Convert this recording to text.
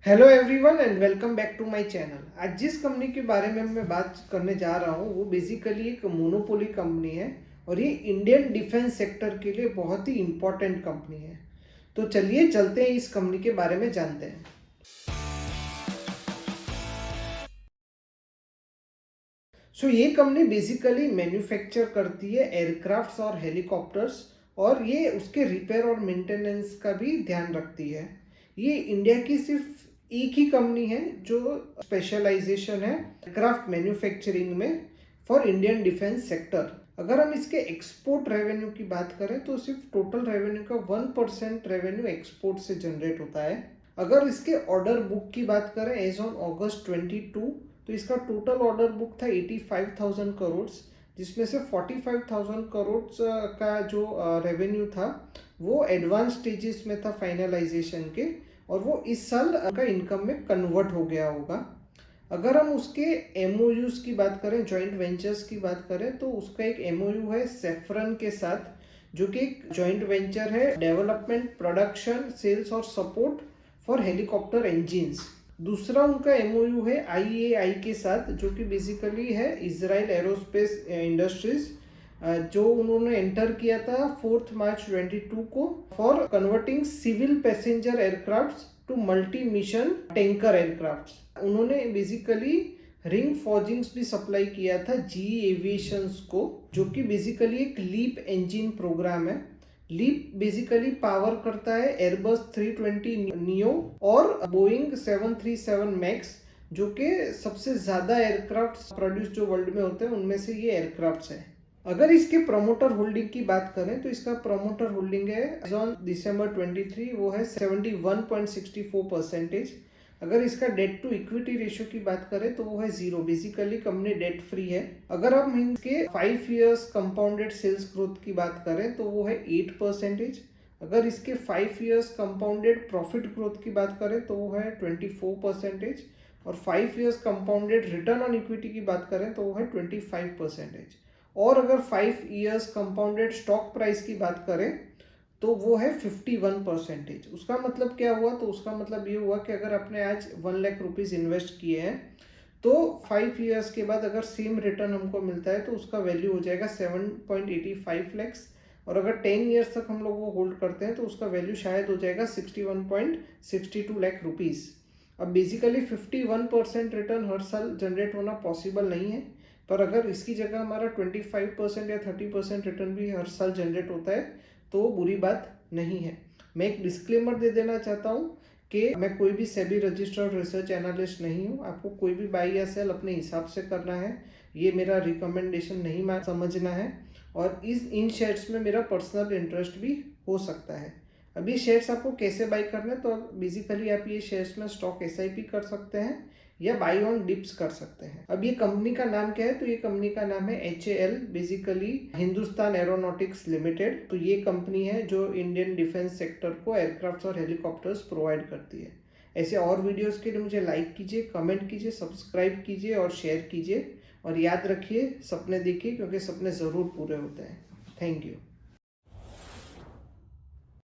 Hello everyone and welcome back to my channel. आज जिस company के बारे में मैं बात करने जा रहा हूँ वो बेसिकली एक मोनोपोली कंपनी है और ये इंडियन डिफेंस सेक्टर के लिए बहुत ही इम्पोर्टेंट कंपनी है। तो चलिए चलते हैं इस कंपनी के बारे में जानते हैं। ये कंपनी बेसिकली मैन्युफैक्चर करती है एयरक्राफ्ट्स और हेलीकॉप्टर्स और ये उसके रिपेयर और मेंटेनेंस का भी ध्यान रखती है। ये इंडिया की सिर्फ एक ही कंपनी है जो स्पेशलाइजेशन है एयरक्राफ्ट मैन्युफैक्चरिंग में फॉर इंडियन डिफेंस सेक्टर। अगर हम इसके एक्सपोर्ट रेवेन्यू की बात करें तो सिर्फ टोटल रेवेन्यू का 1% रेवेन्यू एक्सपोर्ट से जनरेट होता है। अगर इसके ऑर्डर बुक की बात करें एज ऑन अगस्त 22 तो इसका टोटल ऑर्डर बुक था 85,000 करोड़, जिसमें से 45,000 करोड़ का जो रेवेन्यू था वो एडवांस स्टेजेस में था फाइनलाइजेशन के, और वो इस साल का इनकम में कन्वर्ट हो गया होगा। अगर हम उसके एमओयूज की बात करें, जॉइंट वेंचर्स की बात करें, तो उसका एक एमओयू है सेफ्रन के साथ, जो कि एक जॉइंट वेंचर है डेवलपमेंट, प्रोडक्शन, सेल्स और सपोर्ट फॉर हेलीकॉप्टर इंजिन्स। दूसरा उनका एमओयू है आईएआई के साथ, जो कि बेसिकली है इजराइल एरोस्पेस इंडस्ट्रीज, जो उन्होंने एंटर किया था 4 मार्च 22 को for converting civil passenger aircraft to multi mission tanker aircraft. उन्होंने बेसिकली रिंग फॉर्जिंग्स भी सप्लाई किया था जी एविएशंस को, जो कि बेसिकली एक लीप इंजन प्रोग्राम है। लीप बेसिकली पावर करता है एयरबस 320 नियो और बोइंग 737 मैक्स, जो कि सबसे ज़्यादा एयरक्राफ्ट प्रोड्यूस जो वर्ल्ड में होते हैं उनमें से ये एयरक्राफ्ट है। अगर इसके प्रमोटर होल्डिंग की बात करें तो इसका प्रमोटर होल्डिंग है ऑन दिसंबर 23 वो है 71.64%। अगर इसका डेट टू इक्विटी रेशियो की बात करें तो वो है 0, बेसिकली कंपनी डेट फ्री है। अगर हम इनके 5 इयर्स कंपाउंडेड सेल्स ग्रोथ की बात करें तो वो है 8%। अगर इसके 5 इयर्स कंपाउंडेड प्रॉफिट ग्रोथ की बात करें तो वो है 24%, और 5 years compounded return on equity की बात करें तो वो है 25%। और अगर 5 इयर्स कंपाउंडेड स्टॉक प्राइस की बात करें तो वो है 51%। उसका मतलब क्या हुआ? तो उसका मतलब ये हुआ कि अगर आपने आज 1 लाख रुपीज़ इन्वेस्ट किए हैं तो 5 इयर्स के बाद अगर सेम रिटर्न हमको मिलता है तो उसका वैल्यू हो जाएगा 7.85 लैक्स, और अगर 10 इयर्स तक हम लोग वो होल्ड करते हैं तो उसका वैल्यू शायद हो जाएगा 61.62 लाख रुपीज़। अब बेसिकली 51% रिटर्न हर साल जनरेट होना पॉसिबल नहीं है, पर अगर इसकी जगह हमारा 25% या 30% रिटर्न भी हर साल जनरेट होता है तो वो बुरी बात नहीं है। मैं एक डिस्क्लेमर दे देना चाहता हूँ कि मैं कोई भी सेबी रजिस्टर्ड रिसर्च एनालिस्ट नहीं हूँ। आपको कोई भी बाई या सेल अपने हिसाब से करना है, ये मेरा रिकमेंडेशन नहीं समझना है, और इन शेयर्स में मेरा पर्सनल इंटरेस्ट भी हो सकता है। अभी शेयर्स आपको कैसे बाई करने, तो बेसिकली आप ये शेयर्स में स्टॉक एसआईपी कर सकते हैं या बाई ऑन डिप्स कर सकते हैं। अब ये कंपनी का नाम क्या है? तो ये कंपनी का नाम है HAL, basically Hindustan aeronautics limited. तो ये कंपनी है जो इंडियन डिफेंस सेक्टर को एयरक्राफ्ट और हेलीकॉप्टर्स प्रोवाइड करती है। ऐसे और वीडियोस के लिए मुझे लाइक कीजिए, कमेंट कीजिए, सब्सक्राइब कीजिए और शेयर कीजिए, और याद रखिए सपने देखिए क्योंकि सपने ज़रूर पूरे होते हैं। Thank you.